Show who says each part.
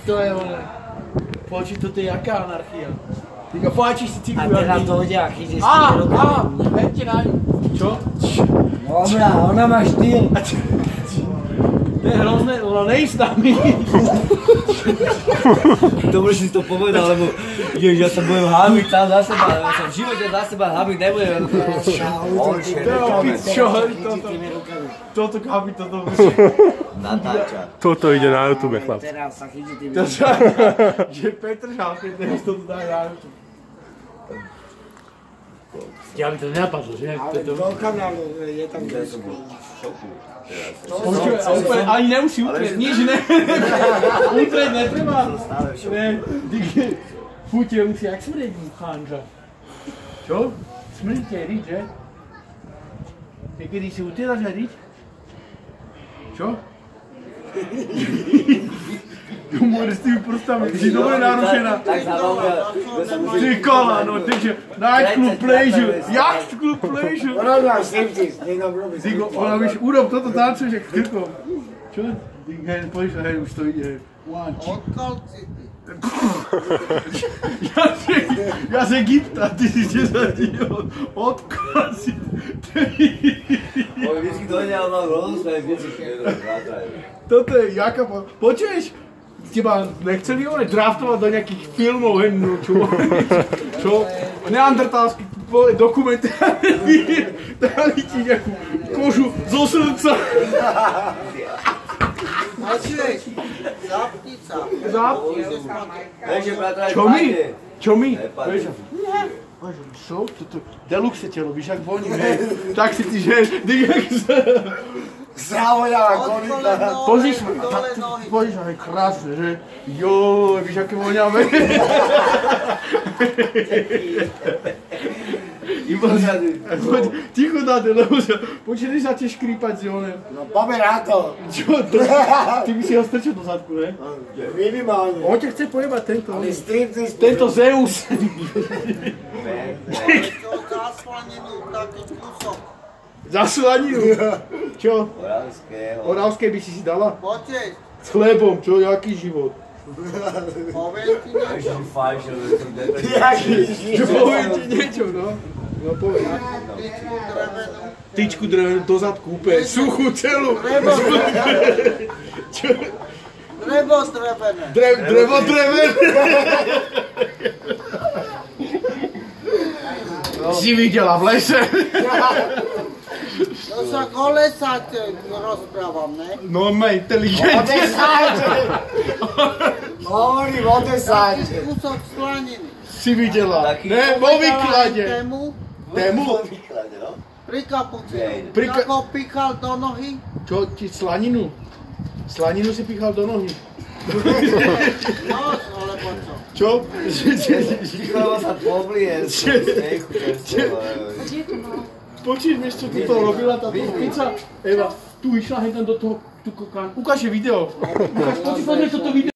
Speaker 1: To je ono. Počuť, toto je jaká anarchia. Týka, páčiš si cíku.
Speaker 2: A teraz to hodí a chytíš s
Speaker 1: tými
Speaker 2: rukami.
Speaker 1: Veďte na ňu. Čo?
Speaker 2: Dobrá, ona má štýl.
Speaker 1: To je hrozné, ona nejsť s nami.
Speaker 2: Dobre si to povedal, lebo ja sa budem hábiť sám za seba, ale ja sa v živote za seba hábiť nebudem.
Speaker 1: Čo hovorí toto? Toto hábiť, toto musí.
Speaker 2: Natáča.
Speaker 3: Toto ide na YouTube, chlap.
Speaker 2: Teraz sa chytí tým.
Speaker 1: Že Petr Žalke, teraz toto dá na YouTube. Ja by to nenapadlo, že?
Speaker 4: Ale do kanálu je tam
Speaker 1: Počuj, úplne, ani nemusí utrieť, nič ne. Utrieť netreba. Fúte, musí jak smrieť, chánža. Čo? Smrtíte riť, že? Niekedy si utieraš aj riť? Čo? Humor s tými prstami, ty si dobre narušená.
Speaker 2: Tak sa bavia.
Speaker 1: Ty kola, no takže nightclub pleasure, yacht club pleasure.
Speaker 4: Ona má striptease, niekam robí.
Speaker 1: Digo, ona víš, urob toto tancuješ jak krkom. Čo? Digo, hej, poďš, hej, už to ide, hej.
Speaker 4: Odkiaľ si ty?
Speaker 1: Ja z Egypta, ty si 10 diel. Odkiaľ si ty?
Speaker 2: Vždycky dojde, ale mám rozosmeje, vždycky nedokážem.
Speaker 1: Toto je jaká počuješ? Teba nechceli draftovať do nejakých filmov, hej, no čo? Čo? Neandertalský dokumentárny film, dali ti nejakú kožu zo srdca.
Speaker 4: Počuješ, zapnica.
Speaker 1: Čo my? Čo my? Čo? Toto deluxe telo, víš, jak voní, hej? Tak si ty, že?
Speaker 4: Závoňala konita.
Speaker 1: Pozriš ma, pozriš ma, hej, krásne, že? Joj, víš, aké voňame? Ticho dáte, lebo sa, počuli sa tie škrípať s Jonem.
Speaker 4: No pomer na to.
Speaker 1: Čo? Ty by si ho strčil do zadku, ne?
Speaker 4: Minimálne.
Speaker 1: On ťa chce pojebať tento.
Speaker 4: Ale striptease.
Speaker 1: Tento Zeus.
Speaker 4: Zaslaninu, taký kúsok.
Speaker 1: Zaslaninu. Čo?
Speaker 2: Oravského.
Speaker 1: Oravskej by si dala?
Speaker 4: Počuješ,
Speaker 1: S chlebom, čo? Jaký život?
Speaker 4: poviem ti niečo.
Speaker 2: Fajšel,
Speaker 1: Čo poviem ti niečo, no? No povedz.
Speaker 4: Tyčku drevenú.
Speaker 1: Tyčku drevenú do zadku úplne, suchú celú. Čo?
Speaker 4: Drevo drevené.
Speaker 1: Drevo drevené. Si videla v lese?
Speaker 4: To sa kolesať rozprávam, ne?
Speaker 1: No, inteligentne.
Speaker 4: Hovorím o desáte. Taký kúsok slaniny.
Speaker 1: Si videla? Ne, vo výklade. Tému?
Speaker 4: Pri kapucinu.
Speaker 1: Pri ka-
Speaker 4: Tak ho pichal do nohy.
Speaker 1: Čo, ti slaninu? Slaninu si pichal do nohy.
Speaker 4: No, alebo čo?
Speaker 1: Čo?
Speaker 2: Ticho sa poblije.
Speaker 1: Počíš, vieš, čo tu to robila táto pizza? Eva, tu išla hneď do toho, tu kokán. Ukáže video. Ukáž, poď si pozrieť toto video.